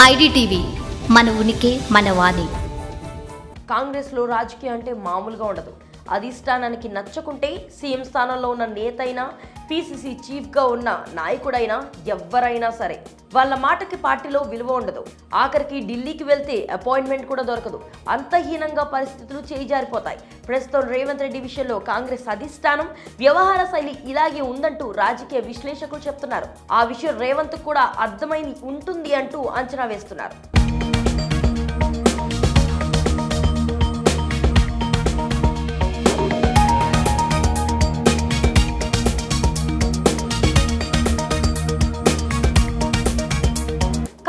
IDTV మన ఉనికి మన వాణి. కాంగ్రెస్లో రాజకీయం అంటే మామూలుగా ఉండదు. అధిష్టానానికి నచ్చకుంటే సీఎం స్థానంలో ఉన్న నేతైనా, పీసీసీ చీఫ్గా ఉన్న నాయకుడైనా ఎవ్వరైనా సరే వాళ్ళ మాటకి పార్టీలో విలువ ఉండదు. ఆఖరికి ఢిల్లీకి వెళ్తే అపాయింట్మెంట్ కూడా దొరకదు. అంతహీనంగా పరిస్థితులు చేజారిపోతాయి. ప్రస్తుతం రేవంత్ రెడ్డి విషయంలో కాంగ్రెస్ అధిష్టానం వ్యవహార శైలి ఇలాగే ఉందంటూ రాజకీయ విశ్లేషకులు చెప్తున్నారు. ఆ విషయం రేవంత్ కూడా అర్థమై ఉంటుంది అంటూ అంచనా వేస్తున్నారు.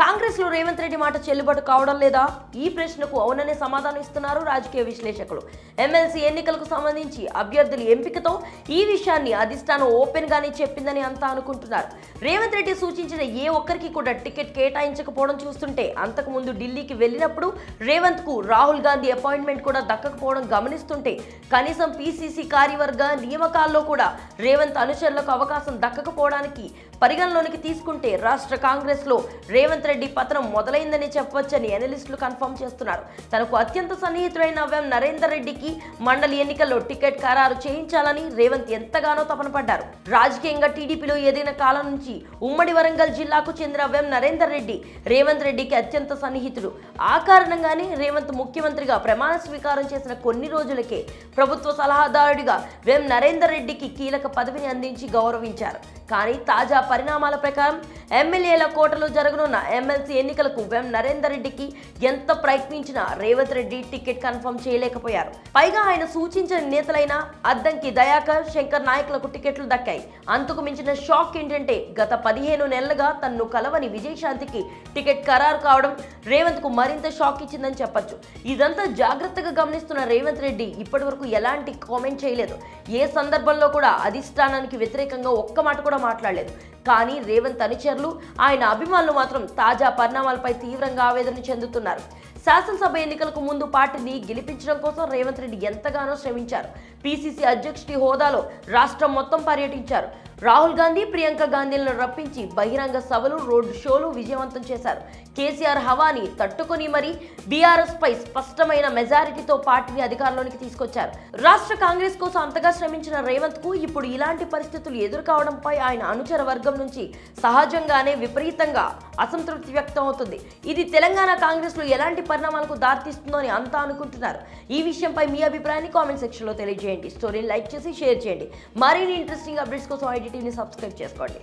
కాంగ్రెస్లో రేవంత్ రెడ్డి మాట చెల్లుబాటు కావడం లేదా? ఈ ప్రశ్నకు అవుననే సమాధానం ఇస్తున్నారు రాజకీయ విశ్లేషకులు. ఎమ్మెల్సీ ఎన్నికలకు సంబంధించి అభ్యర్థుల ఎంపికతో ఈ విషయాన్ని అధిష్టానం ఓపెన్ గానే చెప్పిందని అంతా అనుకుంటున్నారు. రేవంత్ రెడ్డి సూచించిన ఏ ఒక్కరికి కూడా టికెట్ కేటాయించకపోవడం చూస్తుంటే, అంతకు ముందు ఢిల్లీకి వెళ్ళినప్పుడు రేవంత్ కు రాహుల్ గాంధీ అపాయింట్మెంట్ కూడా దక్కకపోవడం గమనిస్తుంటే, కనీసం పీసీసీ కార్యవర్గ నియామకాల్లో కూడా రేవంత్ అనుచరులకు అవకాశం దక్కకపోవడానికి పరిగణలోనికి తీసుకుంటే రాష్ట్ర కాంగ్రెస్ లో రేవంత్ రెడ్డి పతనం మొదలైందని చెప్పవచ్చని అనలిస్టులు కన్ఫర్మ్ చేస్తున్నారు. తనకు అత్యంత సన్నిహితుడైన వ్యం నరేందర్ రెడ్డికి మండలి ఎన్నికల్లో టికెట్ ఖరారు చేయించాలని రేవంత్ ఎంతగానో తపన పడ్డారు. రాజకీయంగా టీడీపీలో ఎదిగిన కాలం నుంచి ఉమ్మడి వరంగల్ జిల్లాకు చెందిన వ్యం నరేందర్ రెడ్డి రేవంత్ రెడ్డికి అత్యంత సన్నిహితుడు. ఆ కారణంగానే రేవంత్ ముఖ్యమంత్రిగా ప్రమాణ స్వీకారం చేసిన కొన్ని రోజులకే ప్రభుత్వ సలహాదారుడిగా వ్యం నరేందర్ రెడ్డికి కీలక పదవిని అందించి గౌరవించారు. కానీ తాజా పరిణామాల ప్రకారం ఎమ్మెల్యేల కోటలో జరగనున్న ఎమ్మెల్సీ ఎన్నికలకు వ్యం నరేందర్ రెడ్డికి ఎంత ప్రయత్నించినా రేవంత్ రెడ్డి టికెట్ కన్ఫర్మ్ చేయలేకపోయారు. పైగా ఆయన సూచించిన నేతలైన అద్దంకి దయాకర్, శంకర్ నాయకులకు టికెట్లు దక్కాయి. అంతకు మించిన షాక్ ఏంటంటే, గత 15 నెలలుగా తన్ను కలవని విజయశాంతికి టికెట్ ఖరారు కావడం రేవంత్ కు మరింత షాక్ ఇచ్చిందని చెప్పొచ్చు. ఇదంతా జాగ్రత్తగా గమనిస్తున్న రేవంత్ రెడ్డి ఇప్పటి వరకు ఎలాంటి కామెంట్ చేయలేదు. ఏ సందర్భంలో కూడా అధిష్టానానికి వ్యతిరేకంగా ఒక్క మాట కూడా మాట్లాడలేదు. కానీ రేవంత్ అనుచరులు, ఆయన అభిమానులు మాత్రం తాజా పరిణామాలపై తీవ్రంగా ఆవేదన చెందుతున్నారు. శాసనసభ ఎన్నికలకు ముందు పార్టీని గెలిపించడం కోసం రేవంత్ రెడ్డి ఎంతగానో శ్రమించారు. పీసీసీ అధ్యక్షుడి హోదాలో రాష్ట్రం మొత్తం పర్యటించారు. రాహుల్ గాంధీ, ప్రియాంక గాంధీలను రప్పించి బహిరంగ సభలు, రోడ్ షోలు విజయవంతం చేశారు. కేసీఆర్ హవాని తట్టుకుని మరీ బీఆర్ఎస్ పై స్పష్టమైన మెజారిటీతో పార్టీని అధికారంలోనికి తీసుకొచ్చారు. రాష్ట్ర కాంగ్రెస్ కోసం అంతగా శ్రమించిన రేవంత్ కు ఇప్పుడు ఇలాంటి పరిస్థితులు ఎదుర్కోవడంపై ఆయన అనుచర వర్గం నుంచి సహజంగానే విపరీతంగా అసంతృప్తి వ్యక్తం అవుతుంది. ఇది తెలంగాణ కాంగ్రెస్ లో ఎలాంటి పరిణామాలకు దారితీస్తుందో అని అంతా అనుకుంటున్నారు. ఈ విషయంపై మీ అభిప్రాయాన్ని కామెంట్ సెక్షన్ లో తెలియజేయండి. స్టోరీని లైక్ చేసి షేర్ చేయండి. మరిన్ని ఇంట్రెస్టింగ్ అప్డేట్స్ కోసం ఐడిటీవీని సబ్స్క్రైబ్ చేసుకోండి.